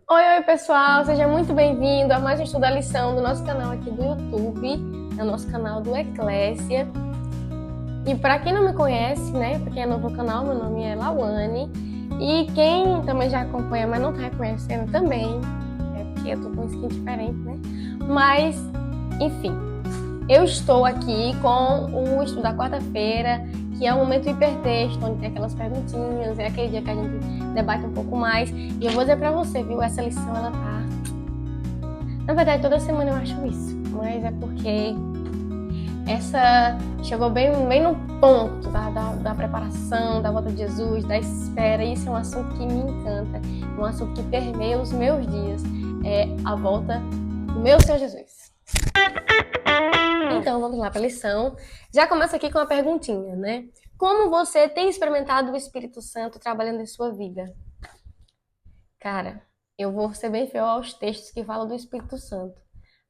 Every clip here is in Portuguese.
Oi, pessoal, seja muito bem-vindo a mais um estudo da lição do nosso canal aqui do YouTube, no nosso canal do Eclésia. E para quem não me conhece, né, para quem é novo no canal, meu nome é Lauane. E quem também já acompanha, mas não tá reconhecendo também, é porque eu tô com um skin diferente, né? Mas, enfim, eu estou aqui com o estudo da quarta-feira, que é o momento hipertexto, onde tem aquelas perguntinhas, é aquele dia que a gente debate um pouco mais. E eu vou dizer pra você, viu, essa lição, ela tá... Na verdade, toda semana eu acho isso, mas é porque essa chegou bem no ponto da preparação, da volta de Jesus, da espera. E isso é um assunto que me encanta, um assunto que permeia os meus dias, é a volta do meu Senhor Jesus. Então, vamos lá para a lição. Já começa aqui com uma perguntinha, né? Como você tem experimentado o Espírito Santo trabalhando em sua vida? Cara, eu vou ser bem fiel aos textos que falam do Espírito Santo.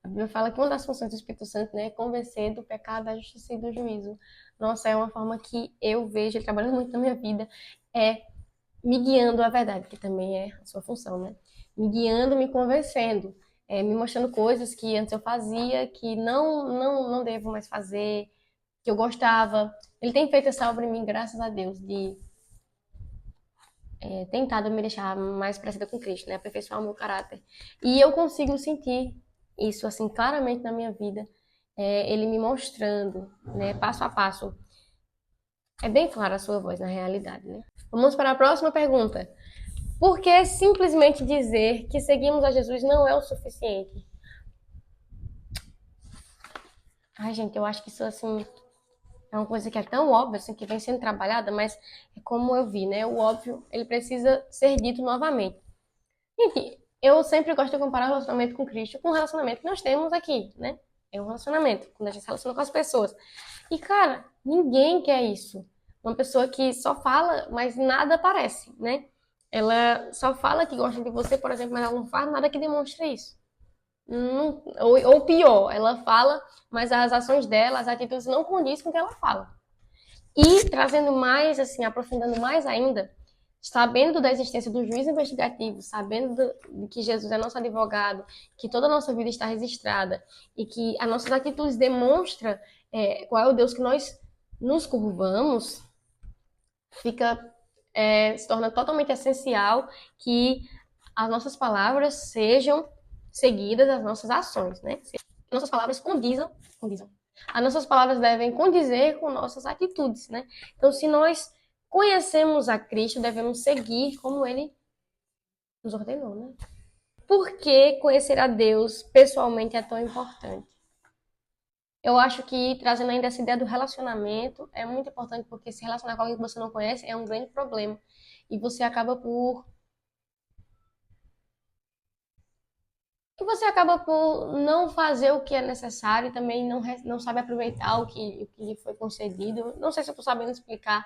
A Bíblia fala que uma das funções do Espírito Santo, né, é convencer do pecado, da justiça e do juízo. Nossa, é uma forma que eu vejo ele trabalhando muito na minha vida, é me guiando à verdade, que também é a sua função, né? Me guiando, me convencendo, me mostrando coisas que antes eu fazia, que não devo mais fazer, que eu gostava. Ele tem feito essa obra em mim, graças a Deus, de tentado me deixar mais parecida com Cristo, né? Aperfeiçoar o meu caráter. E eu consigo sentir isso, assim, claramente na minha vida. Ele me mostrando, né, passo a passo. É bem clara a sua voz, na realidade, né? Vamos para a próxima pergunta. Por que simplesmente dizer que seguimos a Jesus não é o suficiente? Ai, gente, eu acho que isso, assim, é uma coisa que é tão óbvia, assim, que vem sendo trabalhada, mas é como eu vi, né? O óbvio, ele precisa ser dito novamente. Enfim, eu sempre gosto de comparar o relacionamento com Cristo com o relacionamento que nós temos aqui, né? É um relacionamento, quando a gente se relaciona com as pessoas. E, cara, ninguém quer isso. Uma pessoa que só fala, mas nada aparece, né? Ela só fala que gosta de você, por exemplo, mas ela não faz nada que demonstre isso. Ou pior, ela fala, mas as ações dela, as atitudes não condizem com o que ela fala. E trazendo mais, assim, aprofundando mais ainda, sabendo da existência do juiz investigativo, sabendo de que Jesus é nosso advogado, que toda a nossa vida está registrada e que as nossas atitudes demonstram qual é o Deus que nós nos curvamos, se torna totalmente essencial que as nossas palavras sejam seguidas das nossas ações, né? Nossas palavras condizam. As nossas palavras devem condizer com nossas atitudes, né? Então, se nós conhecemos a Cristo, devemos seguir como Ele nos ordenou, né? Por que conhecer a Deus pessoalmente é tão importante? Eu acho que, trazendo ainda essa ideia do relacionamento, é muito importante, porque se relacionar com alguém que você não conhece é um grande problema. E você acaba por não fazer o que é necessário e também não sabe aproveitar o que lhe foi concedido. Não sei se eu estou sabendo explicar,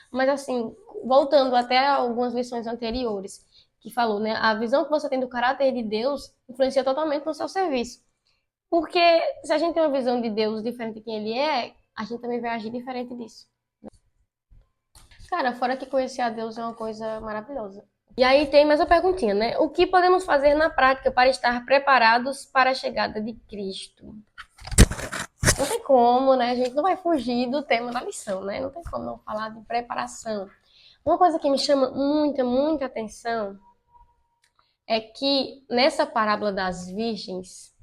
mas assim, voltando até algumas lições anteriores, que falou, né? A visão que você tem do caráter de Deus influencia totalmente no seu serviço. Porque se a gente tem uma visão de Deus diferente de quem ele é, a gente também vai agir diferente disso. Cara, fora que conhecer a Deus é uma coisa maravilhosa. E aí tem mais uma perguntinha, né? O que podemos fazer na prática para estar preparados para a chegada de Cristo? Não tem como, né? A gente não vai fugir do tema da lição, né? Não tem como não falar de preparação. Uma coisa que me chama muita atenção é que nessa parábola das virgens,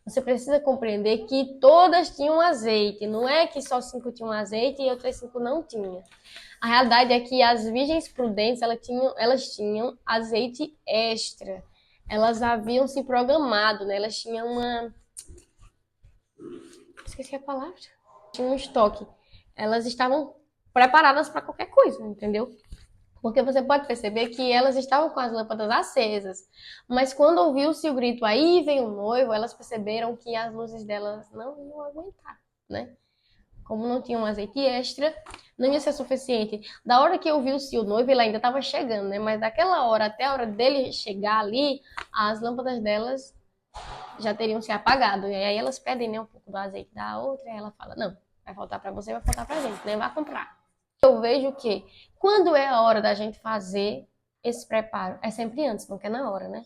você precisa compreender que todas tinham azeite. Não é que só 5 tinham azeite e outras 5 não tinham. A realidade é que as virgens prudentes, elas tinham azeite extra. Elas haviam se programado, né? Elas tinham esqueci a palavra. Tinham um estoque. Elas estavam preparadas para qualquer coisa, entendeu? Porque você pode perceber que elas estavam com as lâmpadas acesas. Mas quando ouviu-se o grito, aí vem o noivo, elas perceberam que as luzes delas não iam aguentar, né? Como não tinha um azeite extra, não ia ser suficiente. Da hora que eu vi o noivo, ele ainda estava chegando, né? Mas daquela hora até a hora dele chegar ali, as lâmpadas delas já teriam se apagado. E aí elas pedem, né, um pouco do azeite da outra, e aí ela fala, não, vai faltar para você, vai faltar pra gente, nem vai comprar. Eu vejo que quando é a hora da gente fazer esse preparo, é sempre antes, nunca é na hora, né?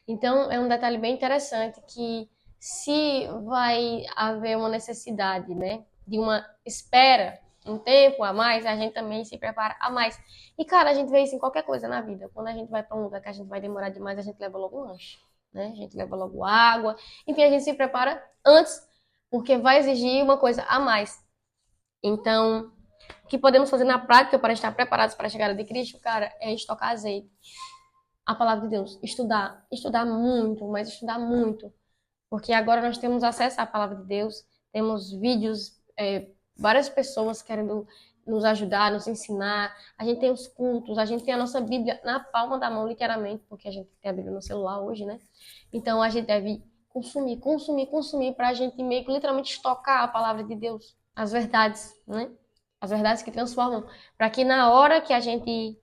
Então, é um detalhe bem interessante que se vai haver uma necessidade, né, de uma espera, um tempo a mais, a gente também se prepara a mais. E, cara, a gente vê isso em qualquer coisa na vida. Quando a gente vai para um lugar que a gente vai demorar demais, a gente leva logo um lanche, né? A gente leva logo água. Enfim, a gente se prepara antes, porque vai exigir uma coisa a mais. Então, o que podemos fazer na prática para estar preparados para a chegada de Cristo, cara, é estocar azeite. A palavra de Deus, estudar muito, mas estudar muito, porque agora nós temos acesso à palavra de Deus, temos vídeos, várias pessoas querendo nos ajudar, nos ensinar, a gente tem os cultos, a gente tem a nossa Bíblia na palma da mão, literalmente, porque a gente tem a Bíblia no celular hoje, né? Então a gente deve consumir, para a gente meio que literalmente estocar a palavra de Deus, as verdades, né? As verdades que transformam, para que na hora que a gente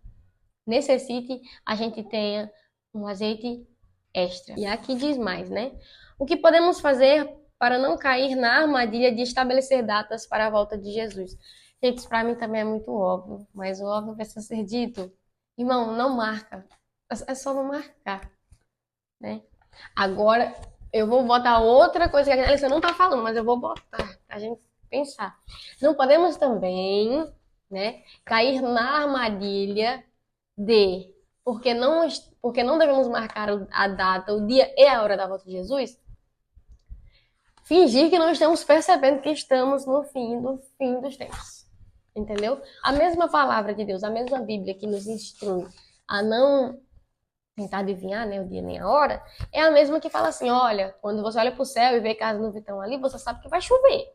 necessite, a gente tenha um azeite extra. E aqui diz mais, né? O que podemos fazer para não cair na armadilha de estabelecer datas para a volta de Jesus? Gente, isso para mim também é muito óbvio, mas o óbvio precisa ser dito. Irmão, não marca. É só não marcar, né? Agora, eu vou botar outra coisa que a Alice não tá falando, mas eu vou botar pra gente pensar. Não podemos também, né, cair na armadilha de porque não devemos marcar a data, o dia e a hora da volta de Jesus, fingir que não estamos percebendo que estamos no fim dos tempos. Entendeu? A mesma palavra de Deus, a mesma Bíblia que nos instrui a não tentar adivinhar, né, o dia nem a hora, é a mesma que fala assim, olha, quando você olha para o céu e vê que as nuvens estão ali, você sabe que vai chover.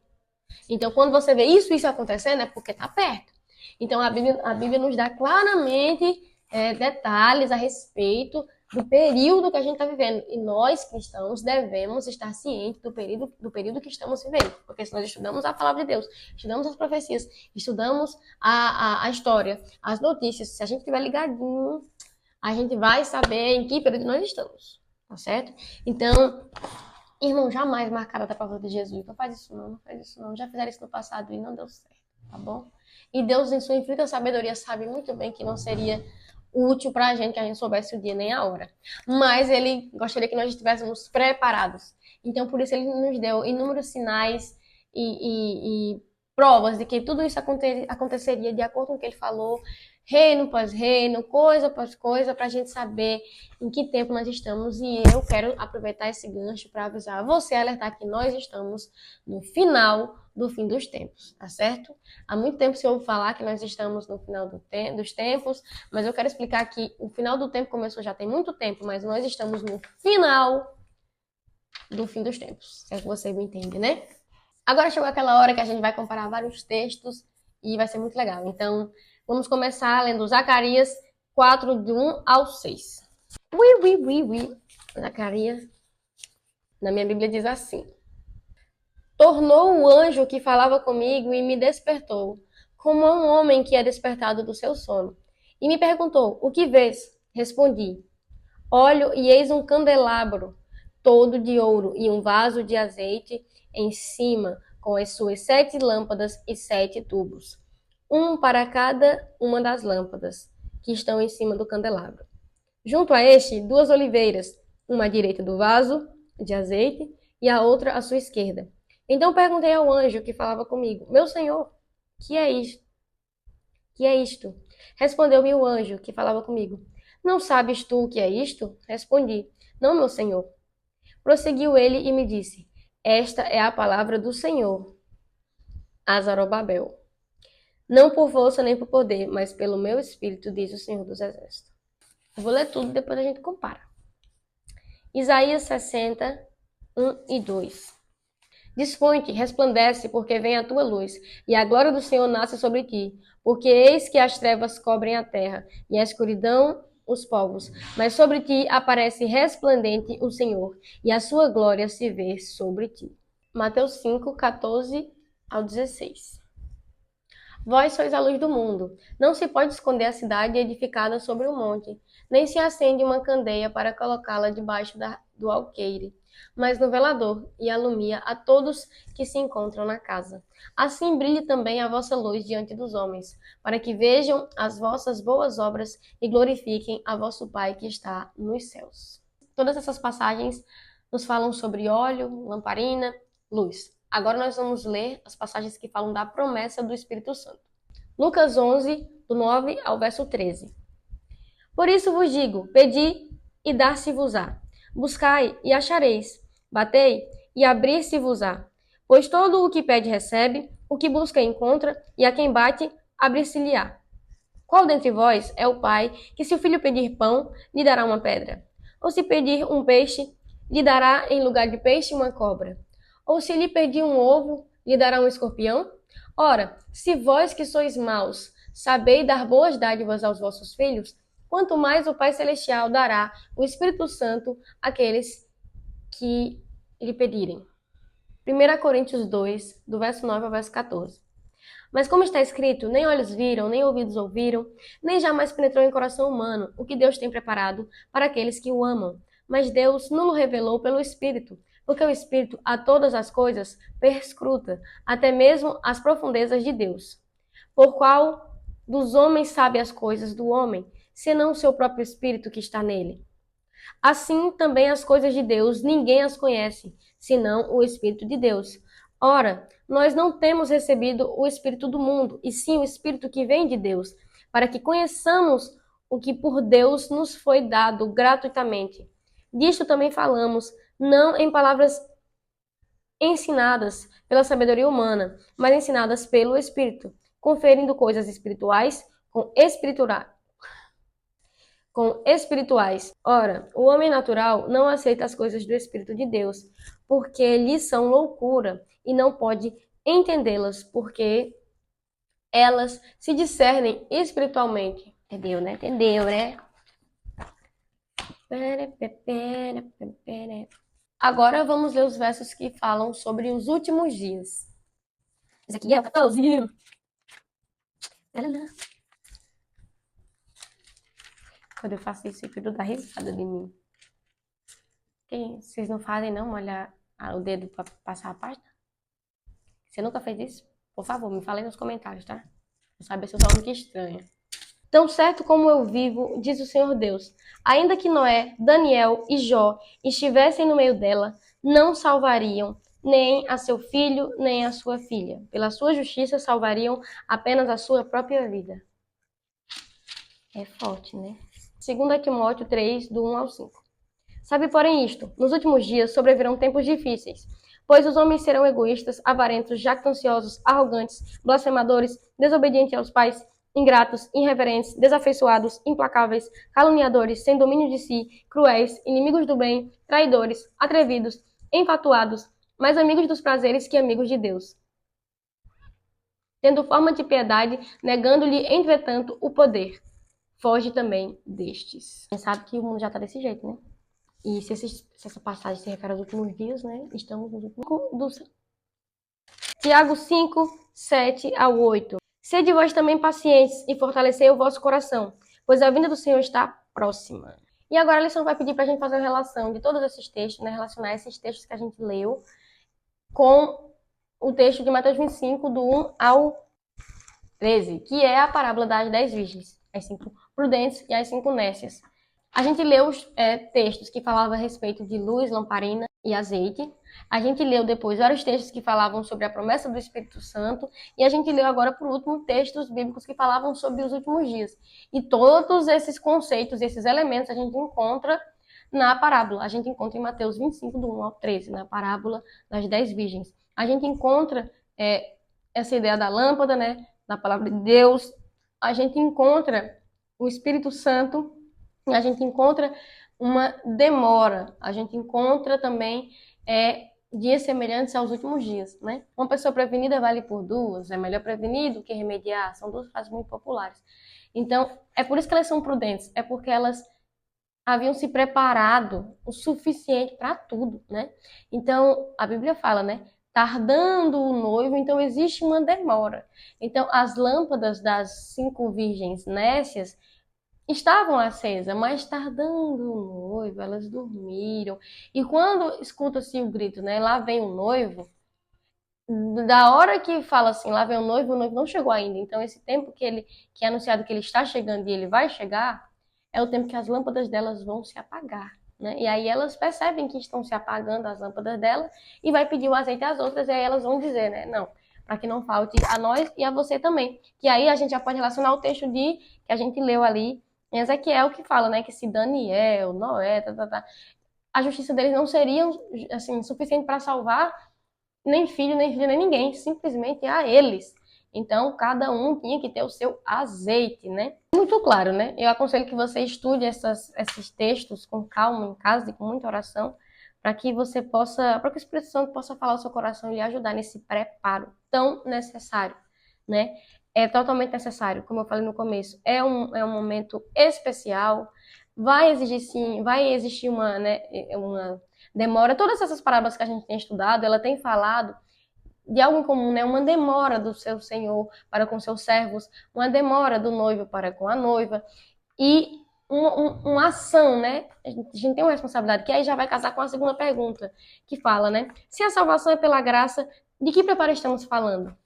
Então, quando você vê isso acontecendo, é porque está perto. Então, a Bíblia nos dá claramente detalhes a respeito do período que a gente está vivendo. E nós, cristãos, devemos estar cientes do período que estamos vivendo. Porque se nós estudamos a palavra de Deus, estudamos as profecias, estudamos a história, as notícias, se a gente estiver ligadinho, a gente vai saber em que período nós estamos. Tá certo? Então, irmão, jamais marcar a data para a volta de Jesus. Não faz isso não, não faz isso não. Já fizeram isso no passado e não deu certo, tá bom? E Deus, em sua infinita sabedoria, sabe muito bem que não seria útil para a gente que a gente soubesse o dia nem a hora. Mas Ele gostaria que nós estivéssemos preparados. Então, por isso, Ele nos deu inúmeros sinais e provas de que tudo isso aconteceria de acordo com o que Ele falou, reino após reino, coisa após coisa, para a gente saber em que tempo nós estamos. E eu quero aproveitar esse gancho para avisar você, alertar que nós estamos no final do fim dos tempos, tá certo? Há muito tempo se ouve falar que nós estamos no final dos tempos, mas eu quero explicar que o final do tempo começou já tem muito tempo, mas nós estamos no final do fim dos tempos, se é que você me entende, né? Agora chegou aquela hora que a gente vai comparar vários textos e vai ser muito legal. Então, vamos começar lendo Zacarias 4, de 1 ao 6. Zacarias, na minha Bíblia diz assim: Tornou o anjo que falava comigo e me despertou, como um homem que é despertado do seu sono. E me perguntou: O que vês? Respondi: Olho e eis um candelabro, todo de ouro, e um vaso de azeite em cima, com as suas 7 lâmpadas e 7 tubos, um para cada uma das lâmpadas que estão em cima do candelabro. Junto a este, 2 oliveiras, uma à direita do vaso de azeite e a outra à sua esquerda. Então perguntei ao anjo que falava comigo: Meu senhor, que é isto? Que é isto? Respondeu-me o anjo que falava comigo: Não sabes tu o que é isto? Respondi: Não, meu senhor. Prosseguiu ele e me disse: Esta é a palavra do Senhor a Zorobabel. Não por força nem por poder, mas pelo meu espírito, diz o Senhor dos Exércitos. Eu vou ler tudo, depois a gente compara. Isaías 60, 1 e 2. Dispõe-te, resplandece, porque vem a tua luz, e a glória do Senhor nasce sobre ti. Porque eis que as trevas cobrem a terra, e a escuridão os povos. Mas sobre ti aparece resplandente o Senhor, e a sua glória se vê sobre ti. Mateus 5, 14 ao 16. Vós sois a luz do mundo. Não se pode esconder a cidade edificada sobre um monte, nem se acende uma candeia para colocá-la debaixo do alqueire, mas no velador, e alumia a todos que se encontram na casa. Assim brilhe também a vossa luz diante dos homens, para que vejam as vossas boas obras e glorifiquem a vosso Pai que está nos céus. todas essas passagens nos falam sobre óleo, lamparina, luz. Agora nós vamos ler as passagens que falam da promessa do Espírito Santo. Lucas 11, do 9 ao verso 13. Por isso vos digo, pedi e dar-se-vos-á. Buscai e achareis. Batei e abrir-se-vos-á. Pois todo o que pede recebe, o que busca encontra, e a quem bate, abrir-se-lhe-á. Qual dentre vós é o pai que, se o filho pedir pão, lhe dará uma pedra? Ou se pedir um peixe, lhe dará em lugar de peixe uma cobra? Ou se lhe pedir um ovo, lhe dará um escorpião? Ora, se vós que sois maus, sabeis dar boas dádivas aos vossos filhos, quanto mais o Pai Celestial dará o Espírito Santo àqueles que lhe pedirem. 1 Coríntios 2, do verso 9 ao verso 14. Mas como está escrito, nem olhos viram, nem ouvidos ouviram, nem jamais penetrou em coração humano o que Deus tem preparado para aqueles que o amam. Mas Deus não o revelou pelo Espírito, porque o Espírito a todas as coisas perscruta, até mesmo as profundezas de Deus. Por qual dos homens sabe as coisas do homem, senão o seu próprio Espírito que está nele? Assim também as coisas de Deus, ninguém as conhece, senão o Espírito de Deus. Ora, nós não temos recebido o Espírito do mundo, e sim o Espírito que vem de Deus, para que conheçamos o que por Deus nos foi dado gratuitamente. Disto também falamos, não em palavras ensinadas pela sabedoria humana, mas ensinadas pelo Espírito, conferindo coisas espirituais com espirituais. Ora, o homem natural não aceita as coisas do Espírito de Deus, porque lhes são loucura, e não pode entendê-las, porque elas se discernem espiritualmente. Entendeu, né? Entendeu, né? Agora vamos ler os versos que falam sobre os últimos dias. Esse aqui é o 14. Quando eu faço isso, eu fico da risada de mim. Vocês não fazem, não? Molhar o dedo para passar a página? Você nunca fez isso? Por favor, me fale aí nos comentários, tá? Pra saber se eu sou a única estranha. Tão certo como eu vivo, diz o Senhor Deus, ainda que Noé, Daniel e Jó estivessem no meio dela, não salvariam nem a seu filho, nem a sua filha. Pela sua justiça, salvariam apenas a sua própria vida. É forte, né? 2 Timóteo 3, do 1 ao 5. Sabe, porém, isto, nos últimos dias sobrevirão tempos difíceis, pois os homens serão egoístas, avarentos, jactanciosos, arrogantes, blasfemadores, desobedientes aos pais, ingratos, irreverentes, desafeiçoados, implacáveis, caluniadores, sem domínio de si, cruéis, inimigos do bem, traidores, atrevidos, enfatuados, mais amigos dos prazeres que amigos de Deus, tendo forma de piedade, negando-lhe, entretanto, o poder. Foge também destes. Você sabe que o mundo já está desse jeito, né? E se essa passagem se refere aos últimos dias, né? Estamos nos últimos... Tiago 5, 7 ao 8. Sede vós também pacientes e fortalecei o vosso coração, pois a vinda do Senhor está próxima. E agora a lição vai pedir para a gente fazer uma relação de todos esses textos, né? Relacionar esses textos que a gente leu com o texto de Mateus 25, do 1 ao 13, que é a parábola das 10 virgens, as 5 prudentes e as 5 nécias. A gente leu os textos que falavam a respeito de luz, lamparina e azeite. A gente leu depois vários textos que falavam sobre a promessa do Espírito Santo. E a gente leu agora, por último, textos bíblicos que falavam sobre os últimos dias. E todos esses conceitos, esses elementos, a gente encontra na parábola. A gente encontra em Mateus 25, do 1 ao 13, na parábola das 10 virgens. A gente encontra essa ideia da lâmpada, né, na palavra de Deus. A gente encontra o Espírito Santo. A gente encontra uma demora, a gente encontra também dias semelhantes aos últimos dias, né? Uma pessoa prevenida vale por duas, é melhor prevenir do que remediar, são duas frases muito populares. Então, é por isso que elas são prudentes, é porque elas haviam se preparado o suficiente para tudo, né? Então, a Bíblia fala, né? Tardando o noivo, então existe uma demora. Então, as lâmpadas das 5 virgens nécias estavam acesas, mas tardando o noivo, elas dormiram. E quando escuta-se o grito, né? Lá vem o noivo. Da hora que fala assim, lá vem o noivo não chegou ainda. Então, esse tempo que é anunciado que ele está chegando e ele vai chegar, é o tempo que as lâmpadas delas vão se apagar, né? E aí elas percebem que estão se apagando as lâmpadas dela e vai pedir o azeite às outras, e aí elas vão dizer, né? Não, para que não falte a nós e a você também. Que aí a gente já pode relacionar o texto que a gente leu ali em Ezequiel, que fala, né? Que se Daniel, Noé, a justiça deles não seria assim, suficiente para salvar nem filho, nem filha, nem ninguém, simplesmente a eles. Então, cada um tinha que ter o seu azeite, né? Muito claro, né? Eu aconselho que você estude esses textos com calma em casa e com muita oração, para que você possa, para que o Espírito Santo possa falar ao seu coração e lhe ajudar nesse preparo tão necessário, né? É totalmente necessário, como eu falei no começo, é um momento especial, vai exigir sim, vai existir uma, né, uma demora. Todas essas parábolas que a gente tem estudado, ela tem falado de algo em comum, né? Uma demora do seu senhor para com seus servos, uma demora do noivo para com a noiva e uma ação, né? A gente tem uma responsabilidade, que aí já vai casar com a segunda pergunta, que fala, né? Se a salvação é pela graça, de que preparo estamos falando?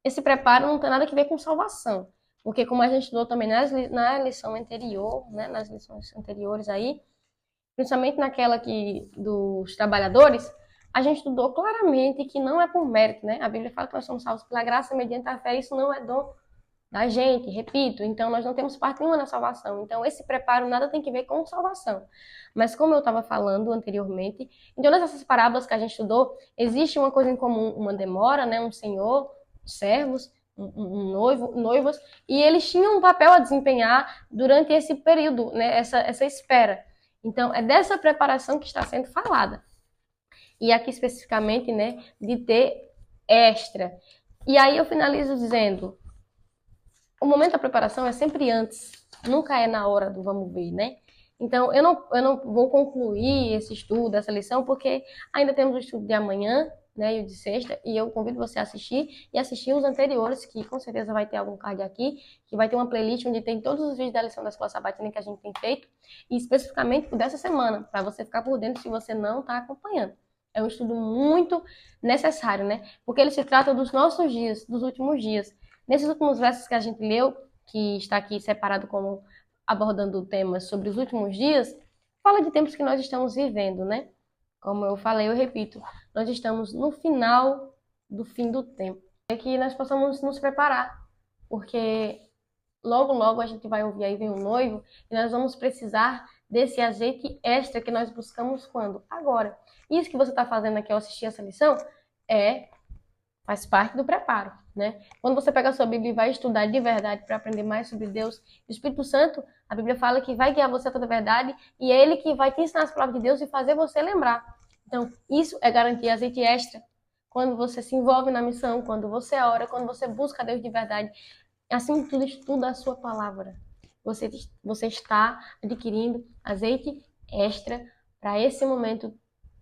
Esse preparo não tem nada a ver com salvação, porque como a gente estudou também na lição anterior, né? Nas lições anteriores aí, principalmente naquela dos trabalhadores, a gente estudou claramente que não é por mérito, né? A Bíblia fala que nós somos salvos pela graça mediante a fé, isso não é dom da gente, repito, então nós não temos parte nenhuma na salvação. Então esse preparo nada tem que ver com salvação. Mas como eu estava falando anteriormente, em todas essas parábolas que a gente estudou, existe uma coisa em comum, uma demora, né? Um senhor, servos, um noivo, noivas, e eles tinham um papel a desempenhar durante esse período, né? Essa espera. Então, é dessa preparação que está sendo falada. E aqui especificamente, né, de ter extra. E aí eu finalizo dizendo, o momento da preparação é sempre antes, nunca é na hora do vamos ver, né? Então, eu não vou concluir esse estudo, essa lição, porque ainda temos o estudo de amanhã, né, e o de sexta, e eu convido você a assistir e assistir os anteriores, que com certeza vai ter algum card aqui, que vai ter uma playlist onde tem todos os vídeos da lição da Escola Sabatina que a gente tem feito, e especificamente o dessa semana, para você ficar por dentro se você não está acompanhando. É um estudo muito necessário, né? Porque ele se trata dos nossos dias, dos últimos dias. Nesses últimos versos que a gente leu, que está aqui separado como abordando temas sobre os últimos dias, fala de tempos que nós estamos vivendo, né? Como eu falei, eu repito, nós estamos no final do fim do tempo. É que nós possamos nos preparar, porque logo, logo a gente vai ouvir aí vem o noivo e nós vamos precisar desse azeite extra que nós buscamos quando? Agora. Isso que você está fazendo aqui ao assistir essa lição faz parte do preparo, né? Quando você pega a sua Bíblia e vai estudar de verdade para aprender mais sobre Deus, o Espírito Santo, a Bíblia fala que vai guiar você a toda a verdade e é Ele que vai te ensinar as palavras de Deus e fazer você lembrar. Então, isso é garantir azeite extra. Quando você se envolve na missão, quando você ora, quando você busca Deus de verdade, assim tudo estuda a sua palavra. Você está adquirindo azeite extra para esse momento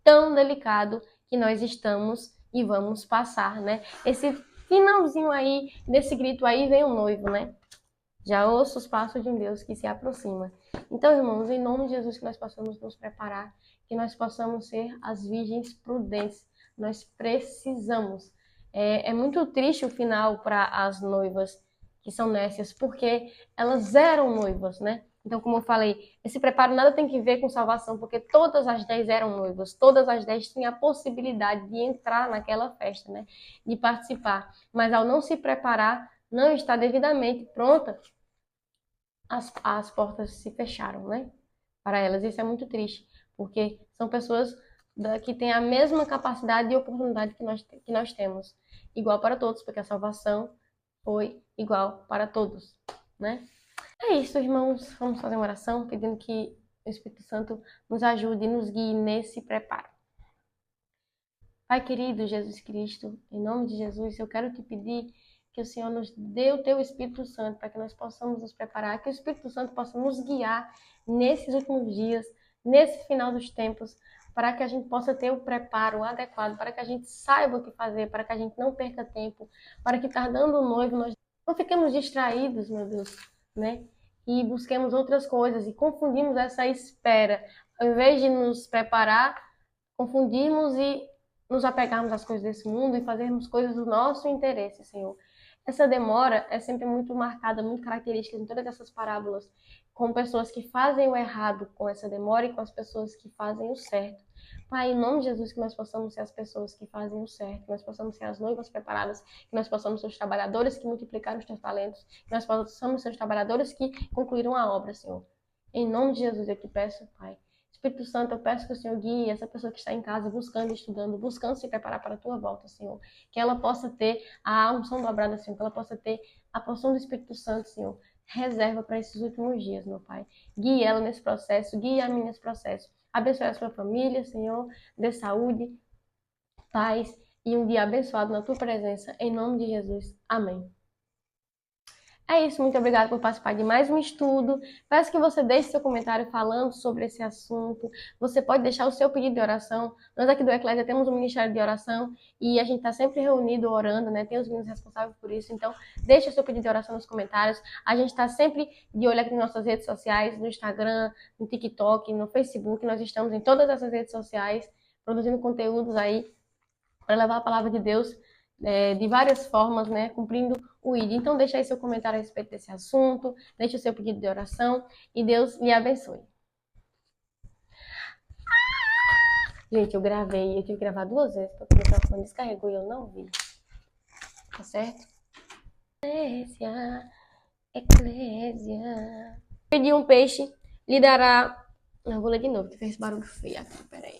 tão delicado que nós estamos e vamos passar, né? Esse finalzinho aí, desse grito aí, vem o noivo, né? Já ouço os passos de um Deus que se aproxima. Então, irmãos, em nome de Jesus, que nós possamos nos preparar, que nós possamos ser as virgens prudentes. Nós precisamos. É muito triste o final para as noivas que são nécias, porque elas eram noivas, né? Então, como eu falei, esse preparo nada tem que ver com salvação, porque todas as 10 eram noivas, todas as 10 tinham a possibilidade de entrar naquela festa, né? De participar. Mas ao não se preparar, não estar devidamente pronta, as portas se fecharam, né? Para elas. Isso é muito triste, porque são pessoas que têm a mesma capacidade e oportunidade que nós temos. Igual para todos, porque a salvação foi igual para todos, né? É isso, irmãos. Vamos fazer uma oração pedindo que o Espírito Santo nos ajude e nos guie nesse preparo. Pai querido, Jesus Cristo, em nome de Jesus, eu quero te pedir que o Senhor nos dê o teu Espírito Santo para que nós possamos nos preparar, que o Espírito Santo possa nos guiar nesses últimos dias, nesse final dos tempos, para que a gente possa ter o preparo adequado, para que a gente saiba o que fazer, para que a gente não perca tempo, para que tardando o noivo nós não fiquemos distraídos, meu Deus, né? E busquemos outras coisas e confundimos essa espera. Ao invés de nos preparar, confundimos e nos apegarmos às coisas desse mundo e fazermos coisas do nosso interesse, Senhor. Essa demora é sempre muito marcada, muito característica em todas essas parábolas. com pessoas que fazem o errado com essa demora e com as pessoas que fazem o certo. Pai, em nome de Jesus, que nós possamos ser as pessoas que fazem o certo, que nós possamos ser as noivas preparadas, que nós possamos ser os trabalhadores que multiplicaram os teus talentos, que nós possamos ser os trabalhadores que concluíram a obra, Senhor. Em nome de Jesus, eu te peço, Pai. Espírito Santo, eu peço que o Senhor guie essa pessoa que está em casa buscando, estudando, buscando se preparar para a tua volta, Senhor. Que ela possa ter a unção dobrada, Senhor. Que ela possa ter a porção do Espírito Santo, Senhor. Reserva para esses últimos dias, meu Pai. Guie ela nesse processo, guie a mim nesse processo. Abençoe a sua família, Senhor. Dê saúde, paz e um dia abençoado na tua presença. Em nome de Jesus. Amém. É isso, muito obrigada por participar de mais um estudo. Peço que você deixe seu comentário falando sobre esse assunto. Você pode deixar o seu pedido de oração. Nós aqui do Eclésia temos um ministério de oração e a gente está sempre reunido orando, né? Tem os meninos responsáveis por isso. Então, deixe o seu pedido de oração nos comentários. A gente está sempre de olho aqui nas nossas redes sociais, no Instagram, no TikTok, no Facebook. Nós estamos em todas essas redes sociais, produzindo conteúdos aí para levar a palavra de Deus de várias formas, né, cumprindo o ID. Então, deixa aí seu comentário a respeito desse assunto, deixa o seu pedido de oração e Deus lhe abençoe. Gente, eu tive que gravar 2 vezes porque o microfone descarregou e eu não vi. Tá certo? Eclésia. Pedir um peixe, lhe dará... Eu vou ler de novo, que fez barulho feio aqui, peraí.